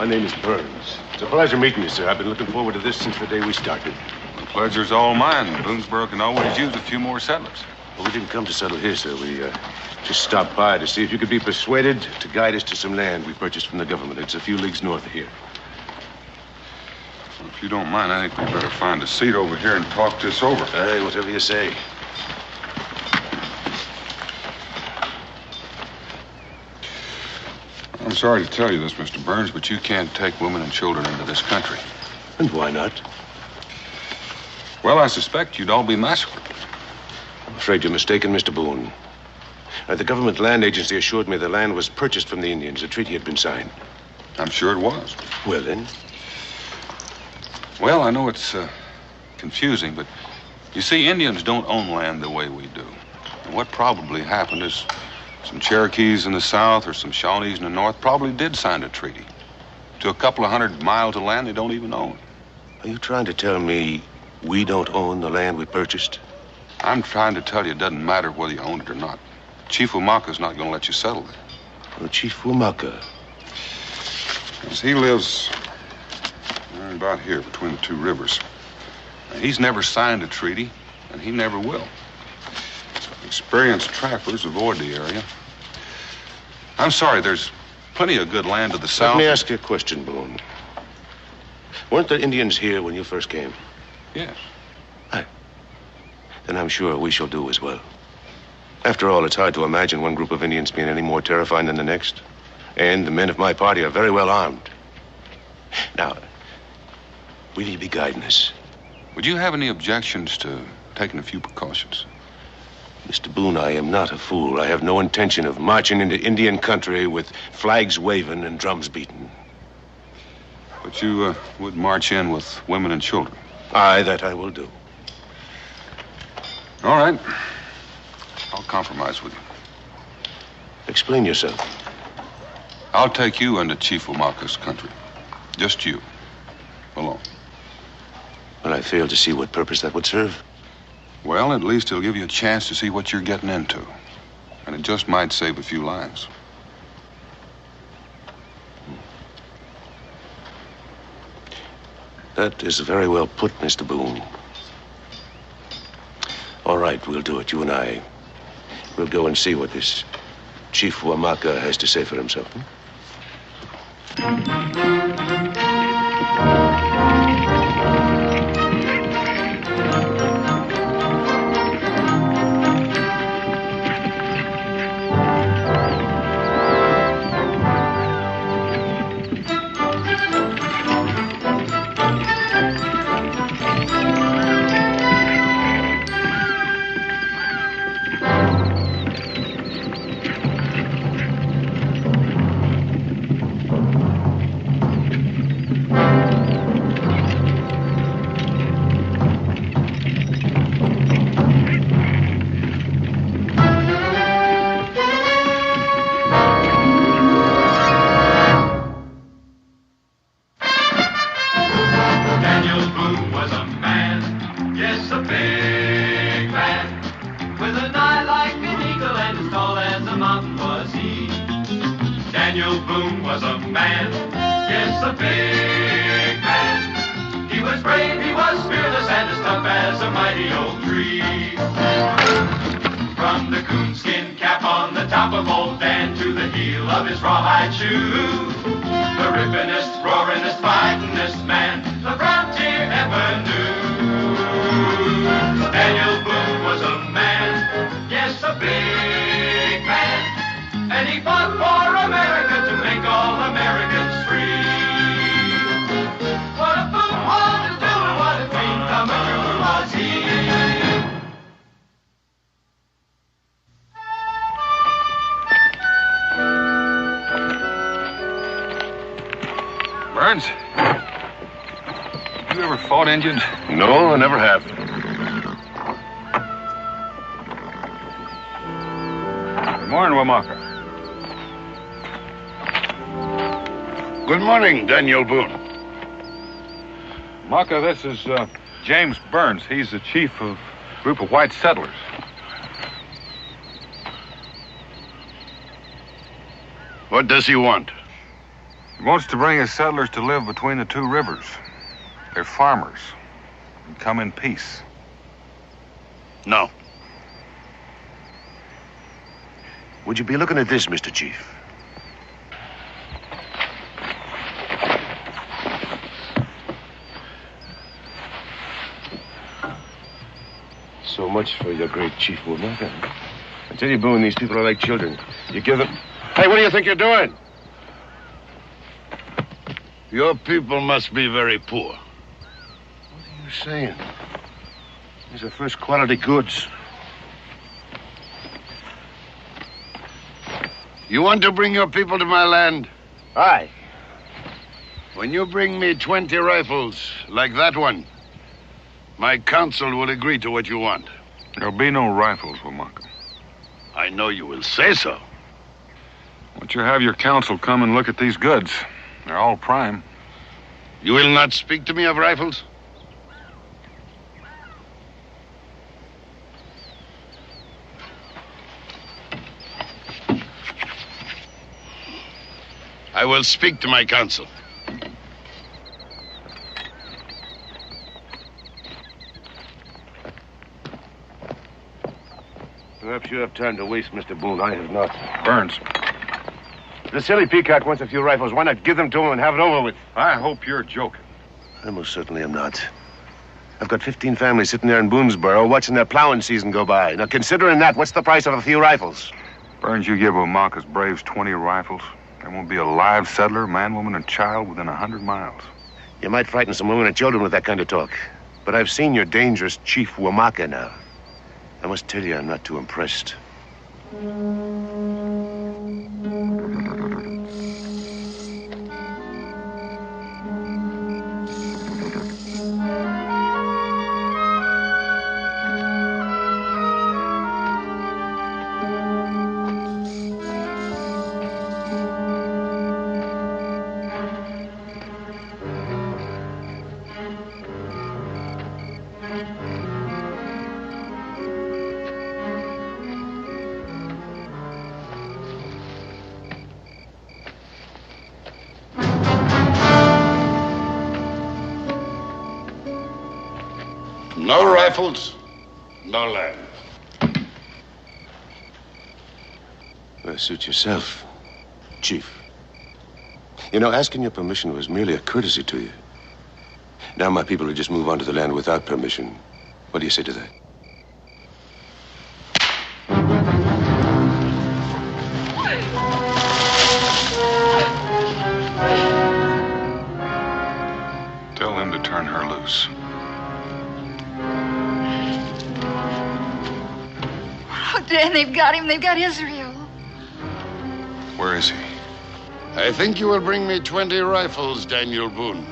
My name is Burns. It's a pleasure meeting you, sir. I've been looking forward to this since the day we started. The pleasure's all mine. Boonesboro can always use a few more settlers. Well, we didn't come to settle here, sir. We just stopped by to see if you could be persuaded to guide us to some land we purchased from the government. It's a few leagues north of here. Well, if you don't mind, I think we better find a seat over here and talk this over. Hey, whatever you say. I'm sorry to tell you this, Mr. Burns, but you can't take women and children into this country. And why not? Well, I suspect you'd all be massacred. I'm afraid you're mistaken, Mr. Boone. The government land agency assured me the land was purchased from the Indians. A treaty had been signed. I'm sure it was. Well, then? Well, I know it's confusing, but you see, Indians don't own land the way we do. And what probably happened is some Cherokees in the south or some Shawnees in the north probably did sign a treaty to a couple of 100 miles of land they don't even own. Are you trying to tell me we don't own the land we purchased? I'm trying to tell you it doesn't matter whether you own it or not. Chief Umaka's not going to let you settle there. Well, Chief Umaka. Yes, he lives about here between the two rivers. He's never signed a treaty, and he never will. Experienced trappers avoid the area. I'm sorry, there's plenty of good land to the south. Let me ask you a question, Boone. Weren't there Indians here when you first came? Yes. Aye. Then I'm sure we shall do as well. After all, it's hard to imagine one group of Indians being any more terrifying than the next. And the men of my party are very well armed. Now, will you be guiding us? Would you have any objections to taking a few precautions? Mr. Boone, I am not a fool. I have no intention of marching into Indian country with flags waving and drums beating. But you would march in with women and children? Aye, that I will do. All right. I'll compromise with you. Explain yourself. I'll take you into Chief Umaka's country. Just you. Alone. But I fail to see what purpose that would serve. Well, at least he'll give you a chance to see what you're getting into. And it just might save a few lives. That is very well put, Mr. Boone. All right, we'll do it, you and I. We'll go and see what this Chief Umaka has to say for himself. Boone was a man, yes, a big man. He was brave, he was fearless, and as tough as a mighty old tree. From the coonskin cap on the top of old Dan to the heel of his rawhide shoe, the rippinest, roaringest, fightingest man the frontier ever knew. Daniel Boone was a man, yes, a big man. And he fought for America to make all Americans free. What a Boone wanted to do and what a dream come true was he. Burns, you ever fought Indians? No, I never have. Good morning, Umaka. Good morning, Daniel Boone. Umaka, this is James Burns. He's the chief of a group of white settlers. What does he want? He wants to bring his settlers to live between the two rivers. They're farmers and come in peace. No. Would you be looking at this, Mr. Chief? So much for your great Chief Womack. I tell you, Boone, these people are like children. You give them... Hey, what do you think you're doing? Your people must be very poor. What are you saying? These are first-quality goods. You want to bring your people to my land? Aye. When you bring me 20 rifles like that one, my council will agree to what you want. There'll be no rifles, Womack. I know you will say so. Why don't you have your council come and look at these goods? They're all prime. You will not speak to me of rifles? I will speak to my council. Perhaps you have time to waste, Mr. Boone. I have not. Burns, The silly peacock wants a few rifles. Why not give them to him and have it over with? I hope you're joking. I most certainly am not. I've got 15 families sitting there in Boonesboro watching their plowing season go by. Now, considering that, what's the price of a few rifles? Burns, you give Womack's braves 20 rifles, there won't be a live settler, man, woman, and child within 100 miles. You might frighten some women and children with that kind of talk. But I've seen your dangerous Chief Womack now. I must tell you, I'm not too impressed. No rifles, no land. Well, suit yourself, Chief. You know, asking your permission was merely a courtesy to you. Now my people will just move onto the land without permission. What do you say to that? Tell them to turn her loose. Oh, Dan, they've got him. They've got Israel. Where is he? I think you will bring me 20 rifles, Daniel Boone.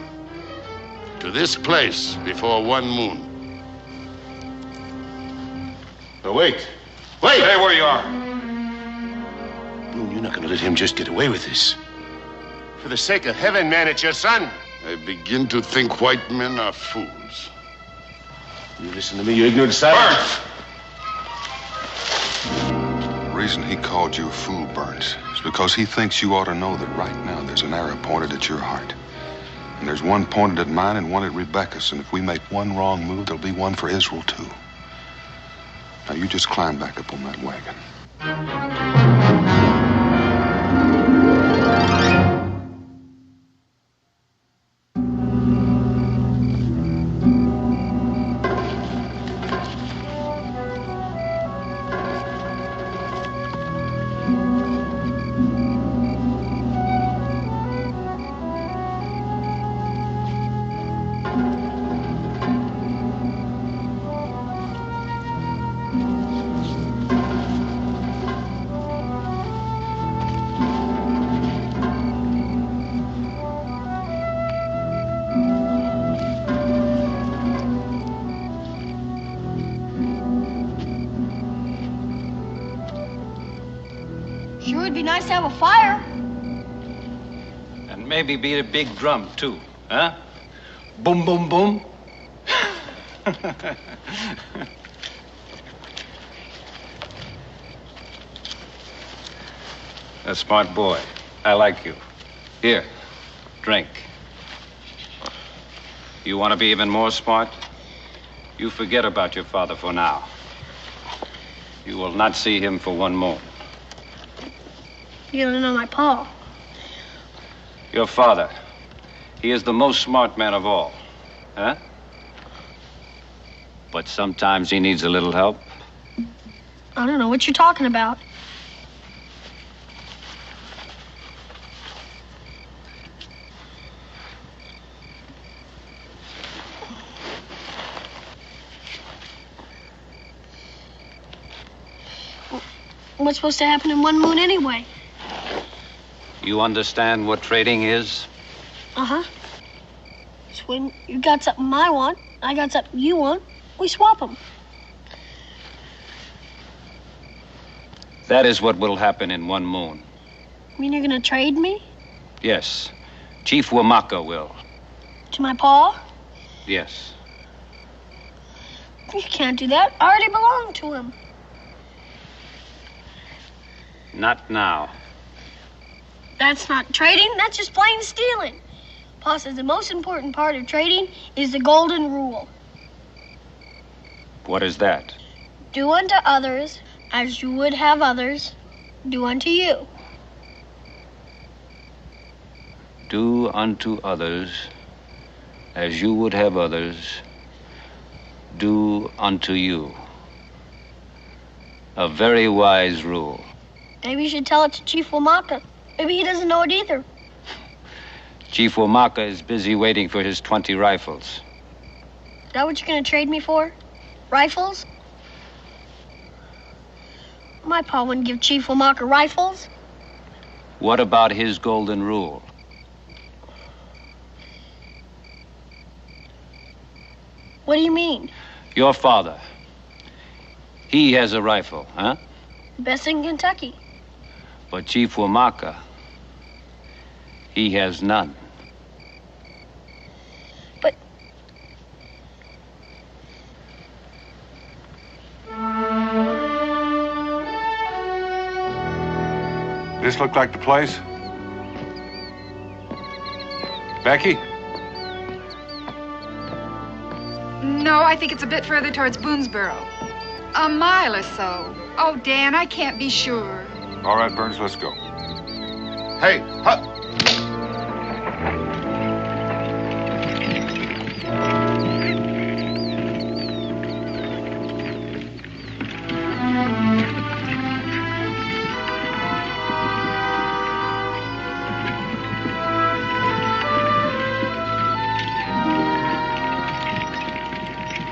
To this place before one moon. Oh, wait. Wait! Stay where you are. Boone, you're not going to let him just get away with this. For the sake of heaven, man, it's your son. I begin to think white men are fools. You listen to me, you ignorant savage. The reason he called you a fool, Burns, is because he thinks you ought to know that right now there's an arrow pointed at your heart. And there's one pointed at mine and one at Rebecca's. And if we make one wrong move, there'll be one for Israel, too. Now, you just climb back up on that wagon. Sure would be nice to have a fire. And maybe beat a big drum, too, huh? Boom, boom, boom. A smart boy. I like you. Here, Drink. You want to be even more smart? You forget about your father for now. You will not see him for one moon. You don't know my pa. Your father. He is the most smart man of all. Huh? But sometimes he needs a little help. I don't know what you're talking about. What's supposed to happen in one moon anyway? You understand what trading is? Uh-huh. It's when you got something I want, I got something you want, we swap them. That is what will happen in one moon. You mean you're gonna trade me? Yes. Chief Wamaka will. To my pa? Yes. You can't do that. I already belong to him. Not now. That's not trading, that's just plain stealing. Pa says the most important part of trading is the golden rule. What is that? Do unto others as you would have others do unto you. Do unto others as you would have others do unto you. A very wise rule. Maybe you should tell it to Chief Wamaka. Maybe he doesn't know it either. Chief Wamaka is busy waiting for his 20 rifles. Is that what you're gonna trade me for? Rifles? My pa wouldn't give Chief Wamaka rifles. What about his golden rule? What do you mean? Your father. He has a rifle, huh? Best in Kentucky. But Chief Wamaka, he has none. But This look like the place? Becky? No, I think it's a bit further towards Boonesboro. A mile or so. Oh, Dan, I can't be sure. All right, Burns, let's go. Hey, huh?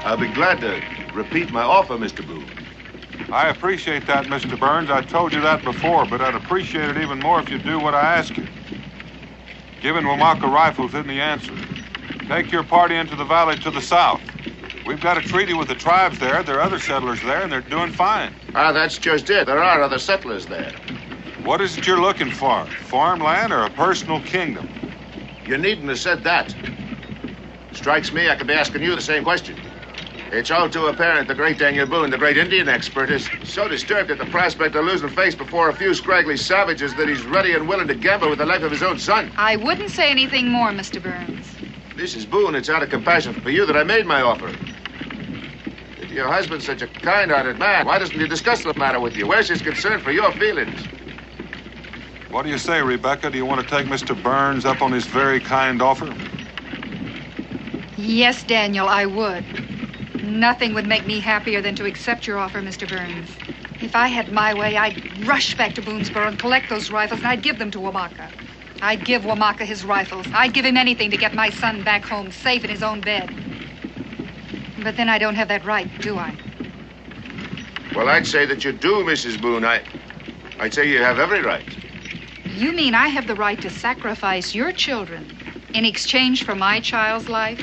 I'll be glad to repeat my offer, Mr. Boone. I appreciate that, Mr. Burns. I told you that before, but I'd appreciate it even more if you'd do what I ask you. Giving Wamaka rifles isn't the answer. Take your party into the valley to the south. We've got a treaty with the tribes there. There are other settlers there, and they're doing fine. Ah, that's just it. There are other settlers there. What is it you're looking for? Farmland or a personal kingdom? You needn't have said that. Strikes me I could be asking you the same question. It's all too apparent the great Daniel Boone, the great Indian expert, is so disturbed at the prospect of losing face before a few scraggly savages that he's ready and willing to gamble with the life of his own son. I wouldn't say anything more, Mr. Burns. Mrs. Boone, it's out of compassion for you that I made my offer. If your husband's such a kind-hearted man, why doesn't he discuss the matter with you? Where's his concern for your feelings? What do you say, Rebecca? Do you want to take Mr. Burns up on his very kind offer? Yes, Daniel, I would. Nothing would make me happier than to accept your offer, Mr. Burns. If I had my way, I'd rush back to Boonesboro and collect those rifles, and I'd give them to Wamaka. I'd give Wamaka his rifles. I'd give him anything to get my son back home, safe in his own bed. But then I don't have that right, do I? Well, I'd say that you do, Mrs. Boone. I'd say you have every right. You mean I have the right to sacrifice your children in exchange for my child's life?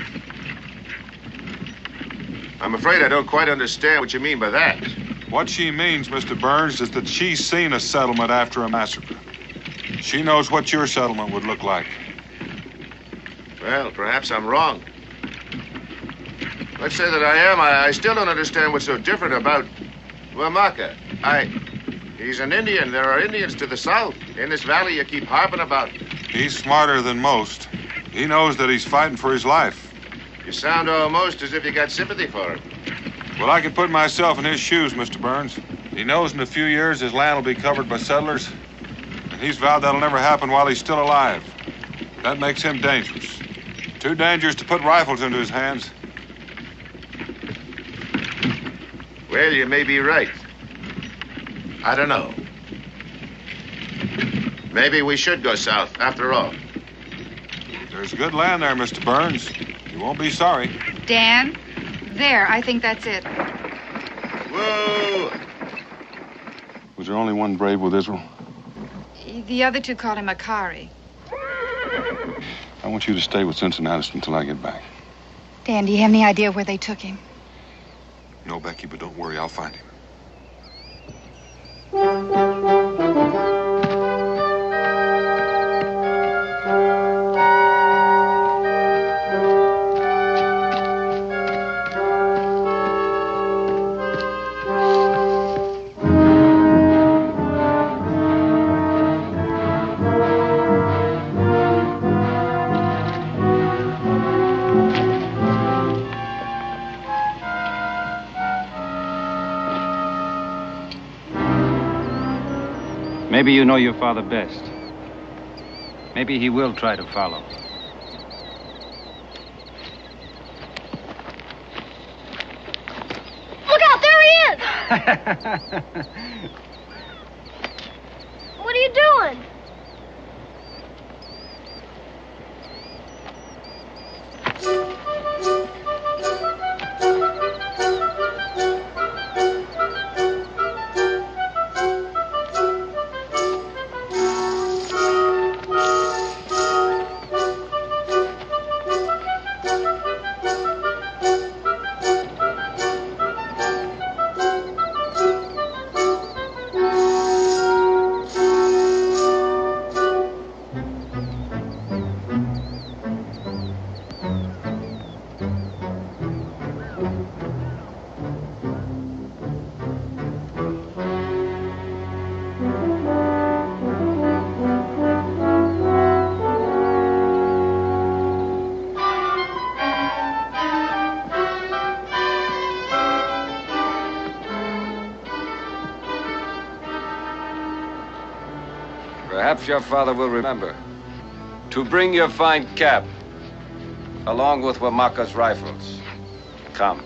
I'm afraid I don't quite understand what you mean by that. What she means, Mr. Burns, is that she's seen a settlement after a massacre. She knows what your settlement would look like. Well, perhaps I'm wrong. Let's say that I am. I still don't understand what's so different about Wamaka. He's an Indian. There are Indians to the south. In this valley you keep harping about. He's smarter than most. He knows that he's fighting for his life. You sound almost as if you got sympathy for him. Well, I can put myself in his shoes, Mr. Burns. He knows in a few years his land will be covered by settlers, and he's vowed that'll never happen while he's still alive. That makes him dangerous. Too dangerous to put rifles into his hands. Well, you may be right. I don't know. Maybe we should go south, after all. There's good land there, Mr. Burns. You won't be sorry. Dan, there, I think that's it. Whoa! Was there only one brave with Israel? The other two called him Akari. I want you to stay with Cincinnatus until I get back. Dan, do you have any idea where they took him? No, Becky, but don't worry, I'll find him. Maybe you know your father best. Maybe he will try to follow. Look out, there he is! What are you doing? Perhaps your father will remember to bring your fine cap along with Wamaka's rifles. Come.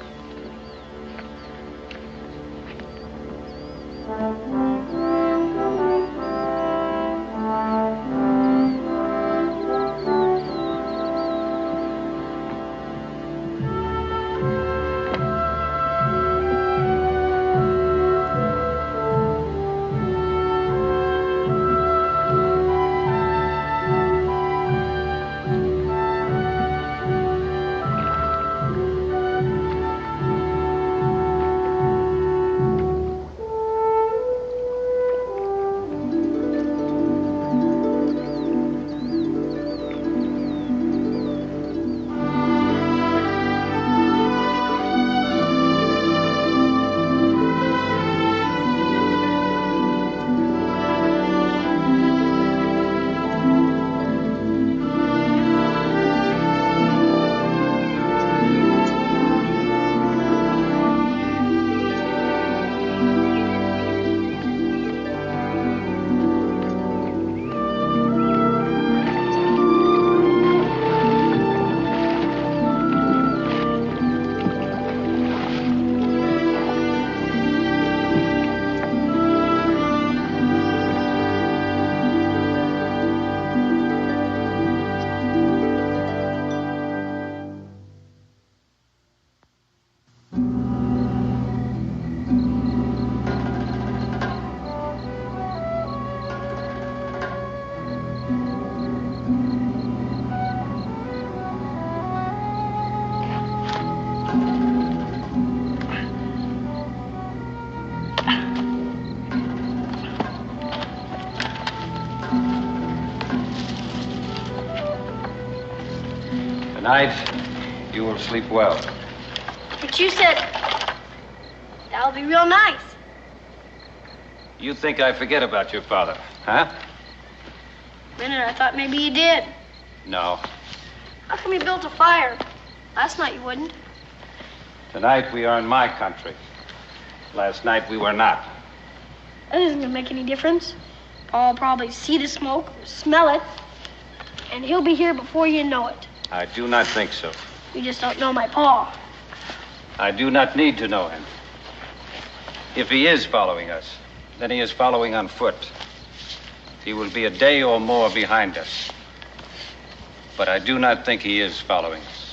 Tonight, you will sleep well. But you said that'll be real nice. You think I forget about your father, huh? A minute, I thought maybe you did. No. How come you built a fire? Last night you wouldn't. Tonight we are in my country. Last night we were not. That isn't gonna make any difference. Paul will probably see the smoke or smell it, and he'll be here before you know it. I do not think so. You just don't know my Pa. I do not need to know him. If he is following us, then he is following on foot. He will be a day or more behind us. But I do not think he is following us.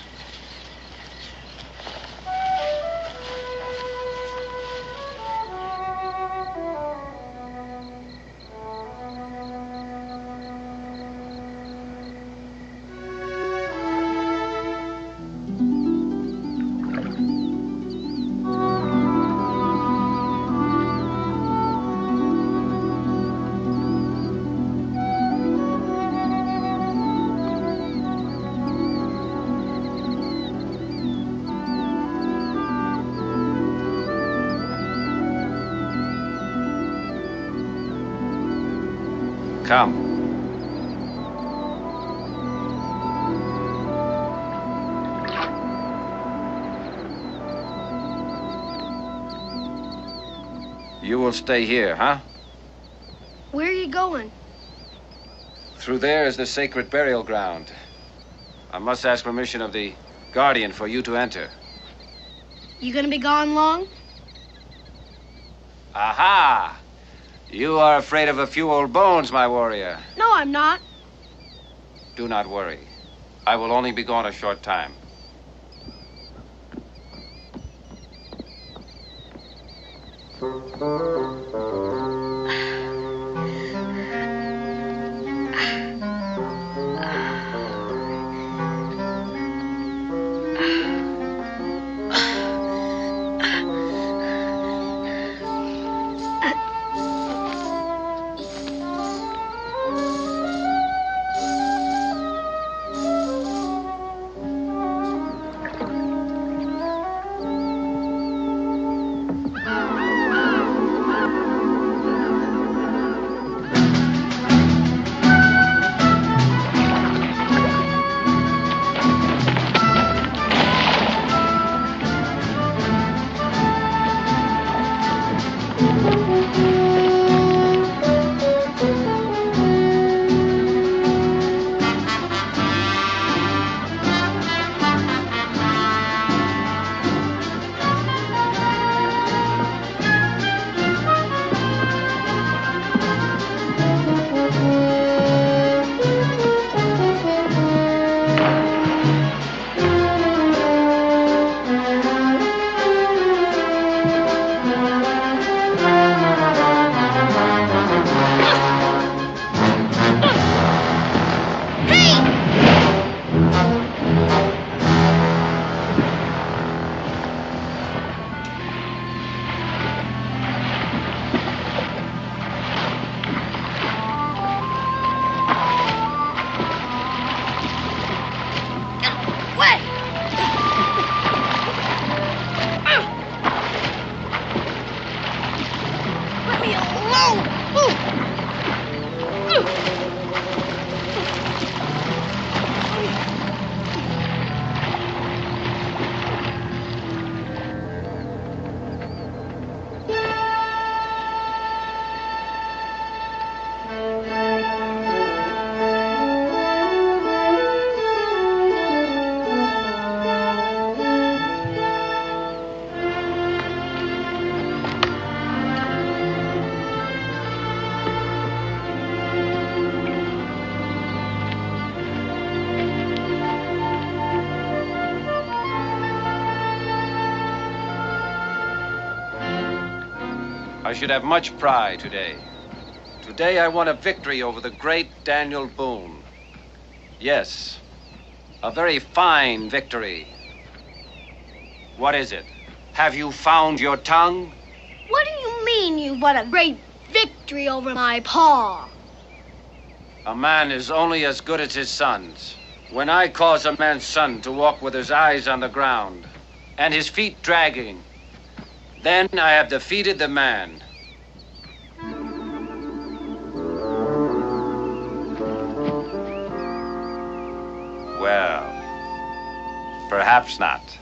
Come. You will stay here, huh? Where are you going? Through there is the sacred burial ground. I must ask permission of the guardian for you to enter. You gonna be gone long? Aha! You are afraid of a few old bones, my warrior. No, I'm not. Do not worry. I will only be gone a short time. I should have much pride today. Today I won a victory over the great Daniel Boone. Yes, a very fine victory. What is it? Have you found your tongue? What do you mean you've won a great victory over my Pa? A man is only as good as his sons. When I cause a man's son to walk with his eyes on the ground and his feet dragging, then I have defeated the man. Well, Perhaps not.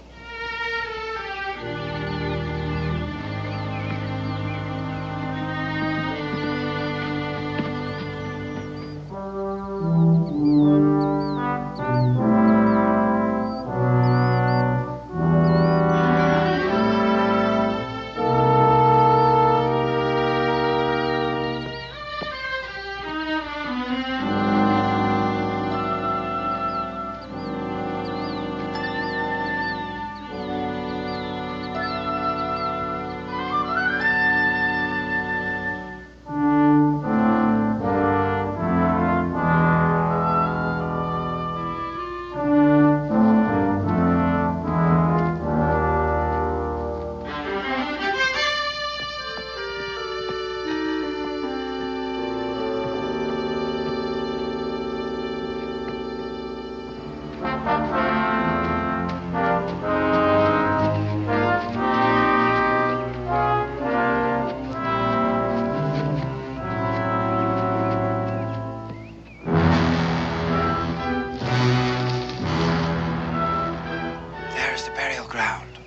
There's the burial ground.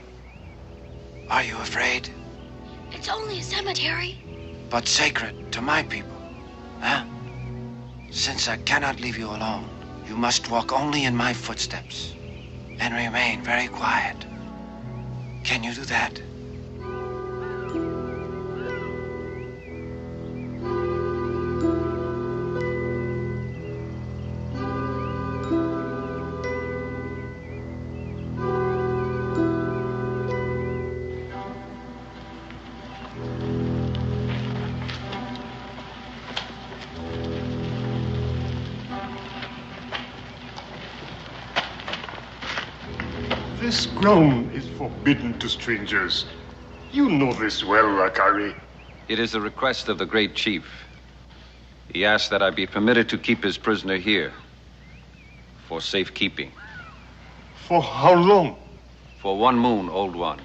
Are you afraid? It's only a cemetery. But sacred to my people, huh? Since I cannot leave you alone, you must walk only in my footsteps and remain very quiet. Can you do that? This ground is forbidden to strangers. You know this well, Akari. It is the request of the great chief. He asked that I be permitted to keep his prisoner here for safekeeping. For how long? For 1 moon, old one.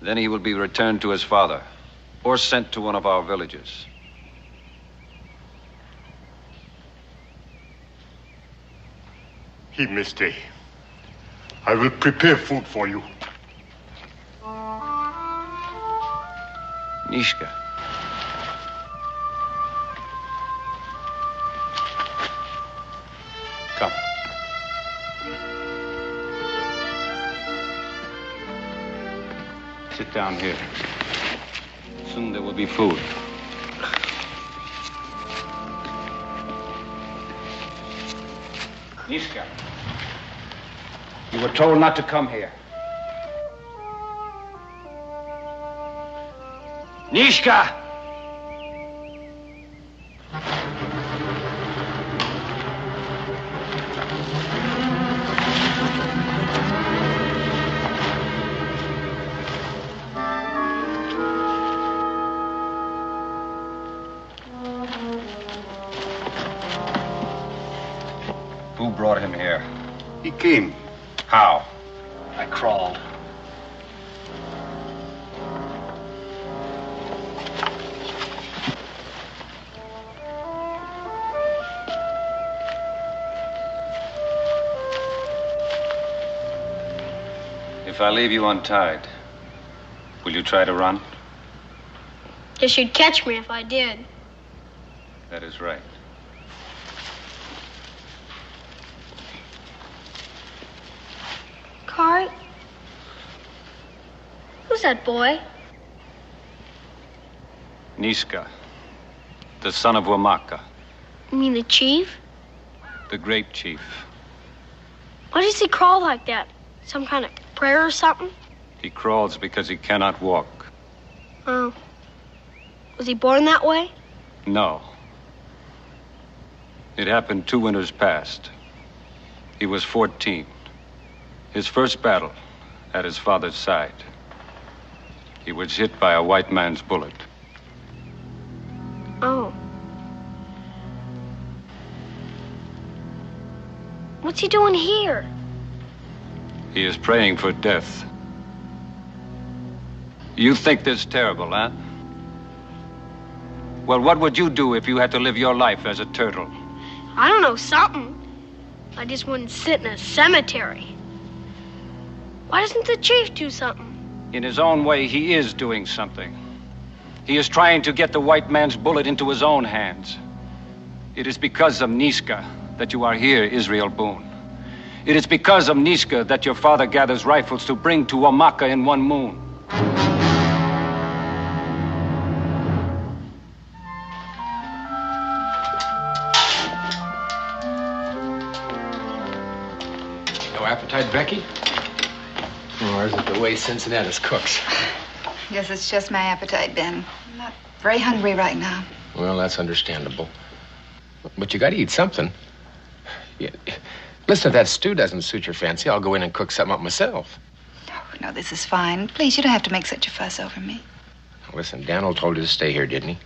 Then he will be returned to his father or sent to one of our villages. He may stay. I will prepare food for you. Nishka. Come. Sit down here. Soon there will be food. Nishka. You were told not to come here. Nishka! Who brought him here? He came. How? I crawled. If I leave you untied, will you try to run? Guess you'd catch me if I did. That is right. Kari? Who's that boy? Nishka, the son of Wamaka, You mean the chief? the great chief. Why does he crawl like that? Some kind of prayer or something? He crawls because he cannot walk. Oh. Was he born that way? No. It happened 2 winters past. He was 14. His first battle at his father's side. He was hit by a white man's bullet. Oh. What's he doing here? He is praying for death. You think this terrible, huh? Well, what would you do if you had to live your life as a turtle? I don't know, something. I just wouldn't sit in a cemetery. Why doesn't the chief do something? In his own way, he is doing something. He is trying to get the white man's bullet into his own hands. It is because of Niska that you are here, Israel Boone. It is because of Niska that your father gathers rifles to bring to Wamaka in one moon. No appetite, Becky? Or is it the way Cincinnati's cooks? Guess it's just my appetite, Ben. I'm not very hungry right now. Well, that's understandable. But you gotta eat something. Yeah. Listen, if that stew doesn't suit your fancy, I'll go in and cook something up myself. No, this is fine. Please, you don't have to make such a fuss over me. Listen, Daniel told you to stay here, didn't he?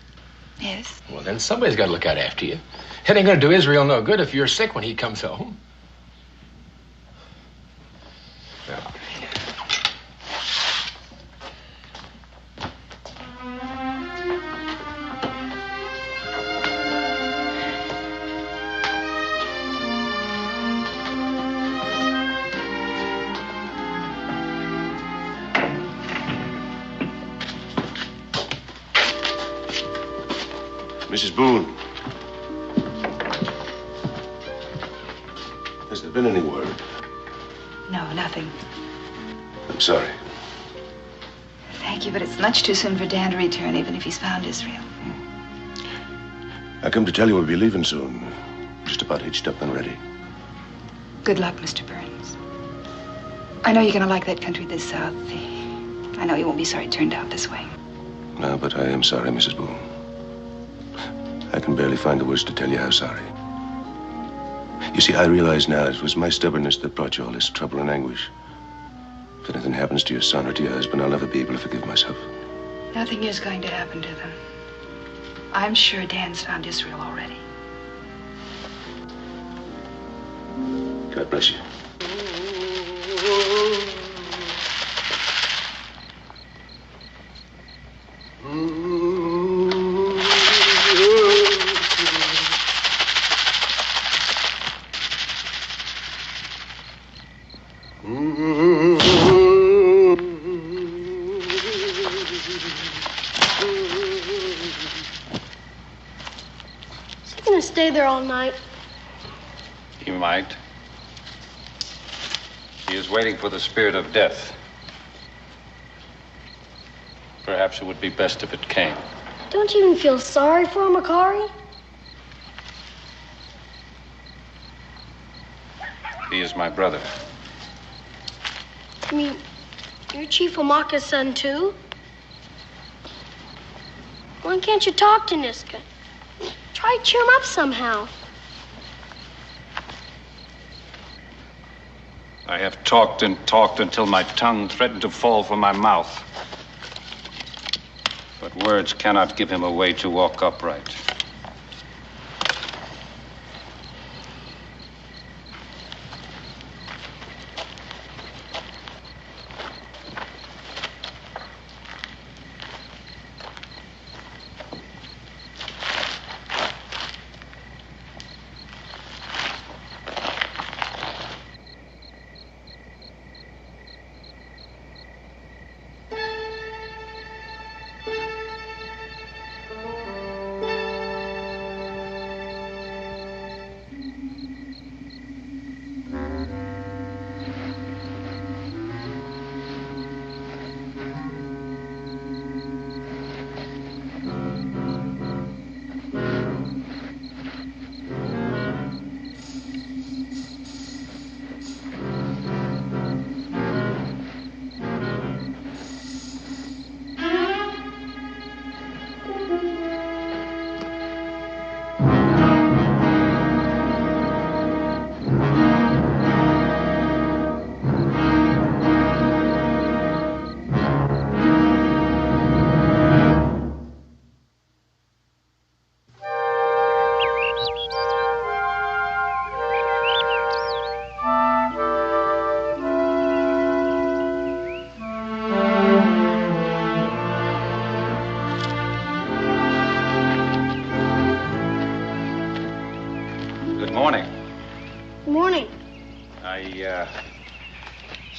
Yes. Well, then somebody's got to look out after you. It ain't gonna do Israel no good if you're sick when he comes home. Now. Mrs. Boone. Has there been any word? No, nothing. I'm sorry. Thank you, but it's much too soon for Dan to return, even if he's found Israel. I come to tell you we'll be leaving soon. Just about hitched up and ready. Good luck, Mr. Burns. I know you're going to like that country this south. I know you won't be sorry it turned out this way. No, but I am sorry, Mrs. Boone. I can barely find the words to tell you how sorry. You see, I realize now it was my stubbornness that brought you all this trouble and anguish. If anything happens to your son or to your husband, I'll never be able to forgive myself. Nothing is going to happen to them. I'm sure Dan's found Israel already. God bless you. Stay there all night. He might. He is waiting for the spirit of death. Perhaps it would be best if it came. Don't you even feel sorry for him, Akari? He is my brother. I mean, you're Chief Wamaka's son, too? Why can't you talk to Niska? Try to cheer him up somehow. I have talked and talked until my tongue threatened to fall from my mouth. But words cannot give him a way to walk upright.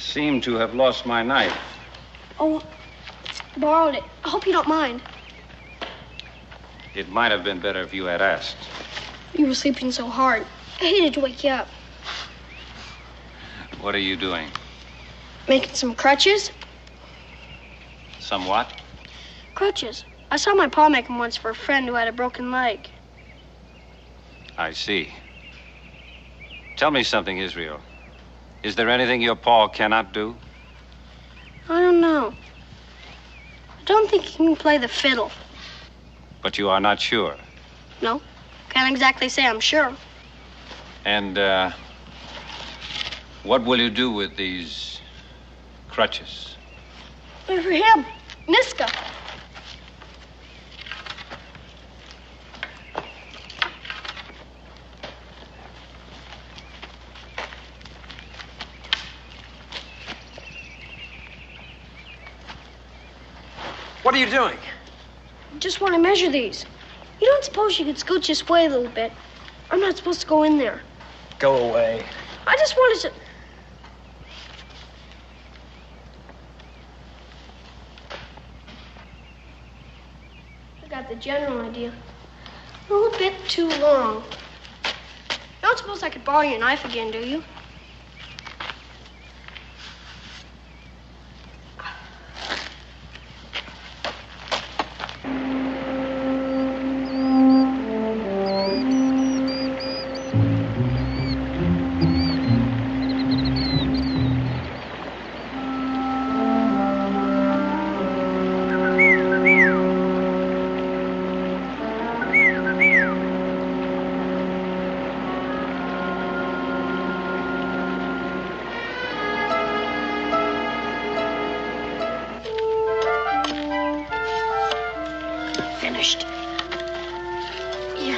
Seem to have lost my knife. Oh, borrowed it. I hope you don't mind. It might have been better if you had asked. You were sleeping so hard. I hated to wake you up. What are you doing? Making some crutches? Somewhat? Crutches. I saw my pa make them once for a friend who had a broken leg. I see. Tell me something, Israel. Is there anything your pa cannot do? I don't know. I don't think he can play the fiddle. But you are not sure. No, can't exactly say I'm sure. And, what will you do with these crutches? They're for him, Niska. What are you doing? Just want to measure these. You don't suppose you could scoot this way a little bit? I'm not supposed to go in there. Go away. I just wanted to... I got the general idea. A little bit too long. You don't suppose I could borrow your knife again, do you? Finished. Here.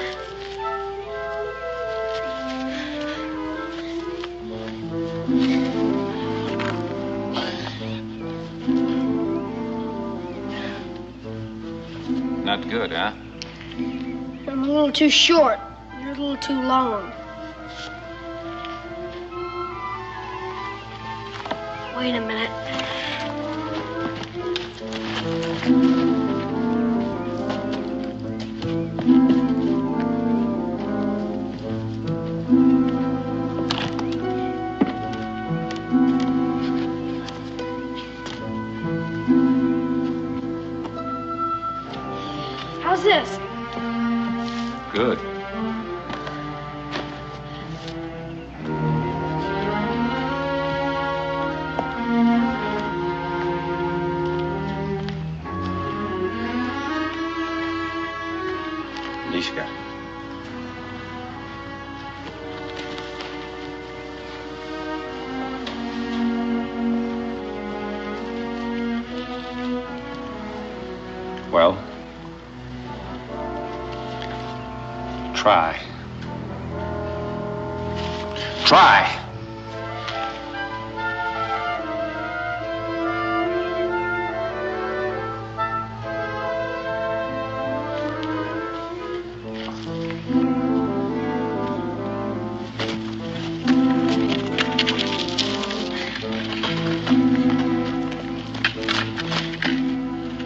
Not good, huh? I'm a little too short. You're a little too long. Wait a minute. How's this? Good. Nishka. Well? Try. Try.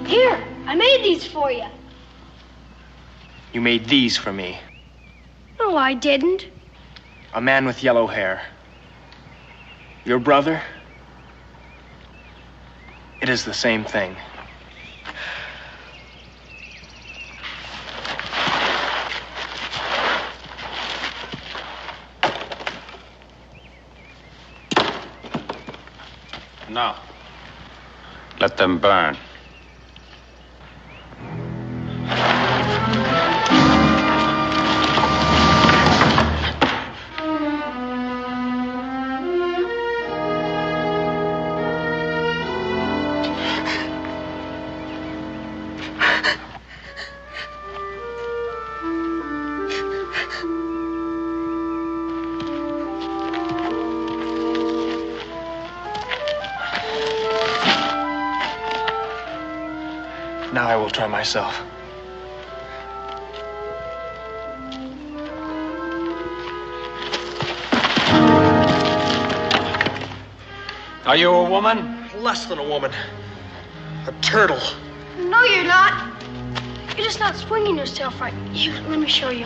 Here, I made these for you. You made these for me. No, I didn't. A man with yellow hair. Your brother? It is the same thing. No. Let them burn. Now I will try myself. Are you a woman? Less than a woman. A turtle. No, you're not. You're just not swinging yourself right. Here, let me show you.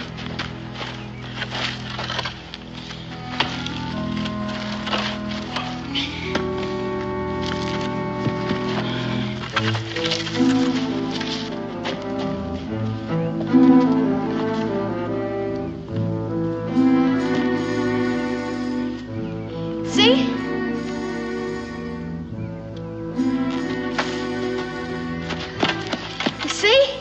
See? You see?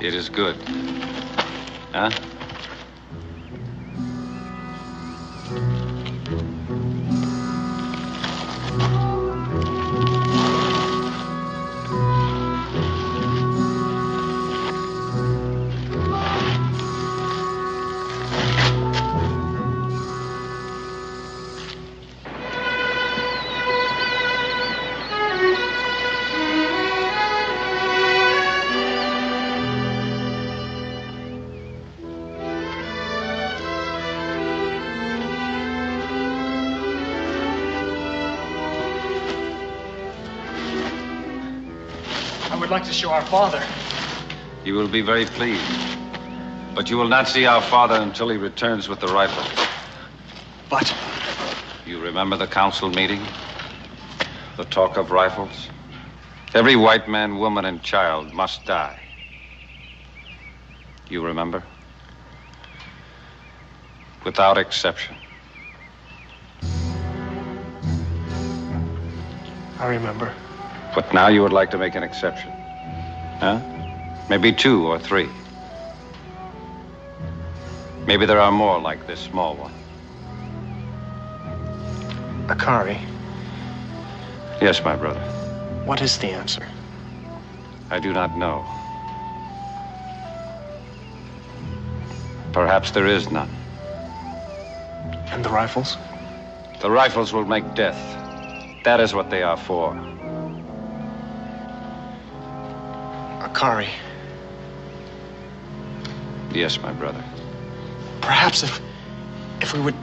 It is good. Huh? I would like to show our father. You will be very pleased. But you will not see our father until he returns with the rifle. But You remember the council meeting? The talk of rifles? Every white man, woman, and child must die. You remember? Without exception. I remember. But now you would like to make an exception. Huh? Maybe 2 or 3. Maybe there are more like this small one. Akari, Yes, my brother. what is the answer? I do not know. Perhaps there is none. And the rifles? The rifles will make death. That is what they are for. Akari, Yes, my brother. perhaps if we would...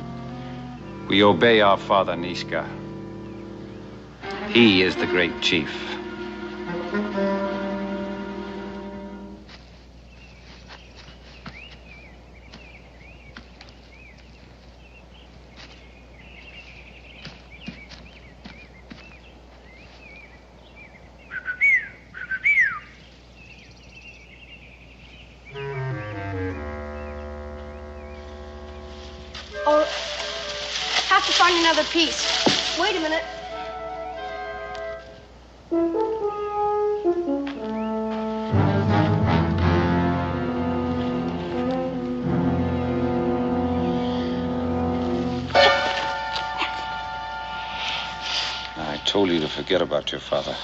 We obey our father, Niska. He is the great chief. Or have to find another piece. Wait a minute. I told you to forget about your father.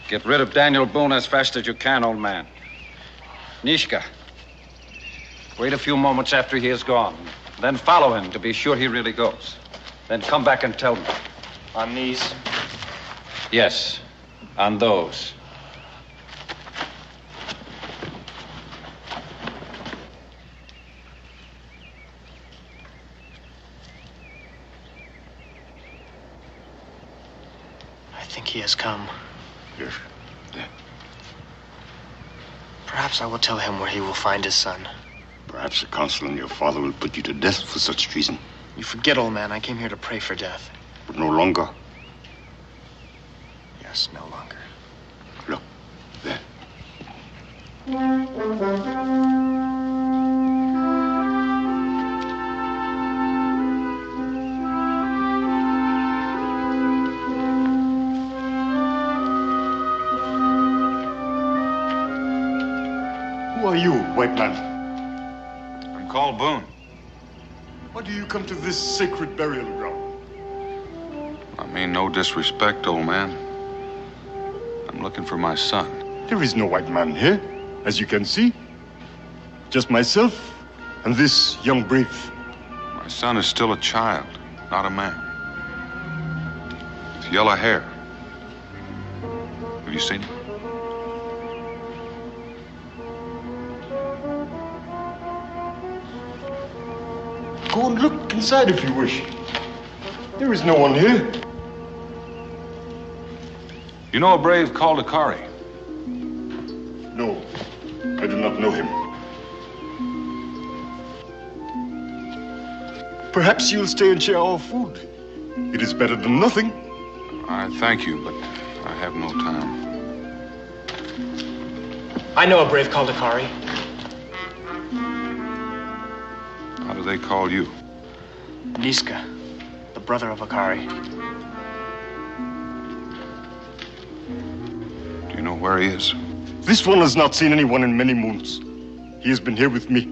Get rid of Daniel Boone as fast as you can, old man. Nishka, wait a few moments after he is gone. Then follow him to be sure he really goes. Then come back and tell me. On these? Yes, on those. I think he has come. Yes. Perhaps I will tell him where he will find his son. Perhaps the council and your father will put you to death for such treason. You forget, old man, I came here to pray for death. But no longer. Yes, no longer. Look, there. you, white man? I'm called Boone. Why do you come to this sacred burial ground? I mean no disrespect, old man. I'm looking for my son. There is no white man here, as you can see. Just myself and this young brave. My son is still a child, not a man. With yellow hair. Have you seen him? Go and look inside if you wish. There is no one here. You know a brave called Akari? No, I do not know him. Perhaps you'll stay and share our food. It is better than nothing. I thank you, but I have no time. I know a brave called Akari. How do they call you? Niska, the brother of Akari. Do you know where he is? This one has not seen anyone in many moons. He has been here with me.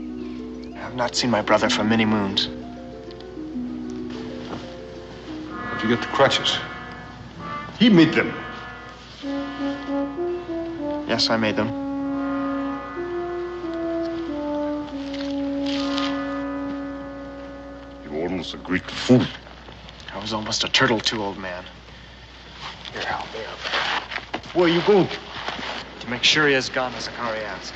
I have not seen my brother for many moons. Where'd you get the crutches? He made them. Yes, I made them. You almost a great fool. I was almost a turtle too, old man. Here, help me up. Where are you going? To make sure he has gone as Akari asked.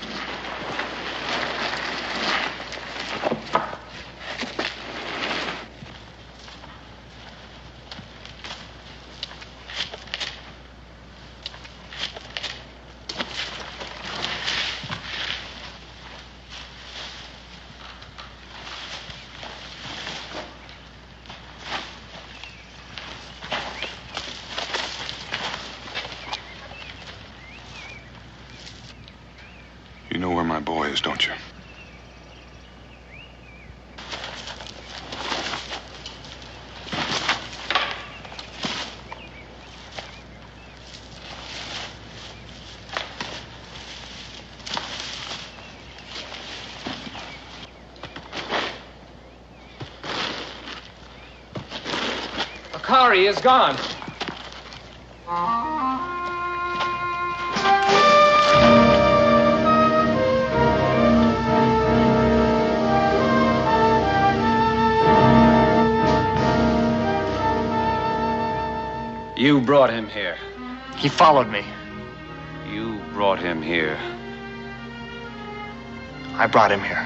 You know where my boy is, don't you? Akari is gone. You brought him here. He followed me. You brought him here. I brought him here.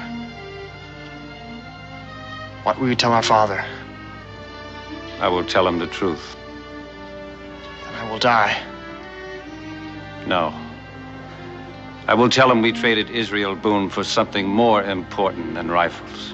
What will you tell our father? I will tell him the truth. Then I will die. No. I will tell him we traded Israel Boone for something more important than rifles.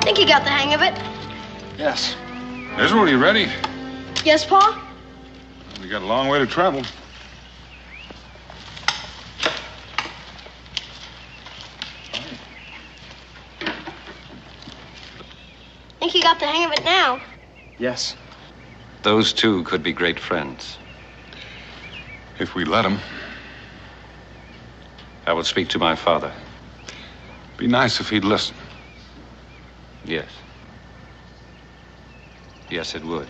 Think you got the hang of it? Yes. Israel, you ready? Yes, Pa? We got a long way to travel. Think you got the hang of it now? Yes. Those two could be great friends. If we let him. I will speak to my father. Be nice if he'd listen. Yes. Yes, it would.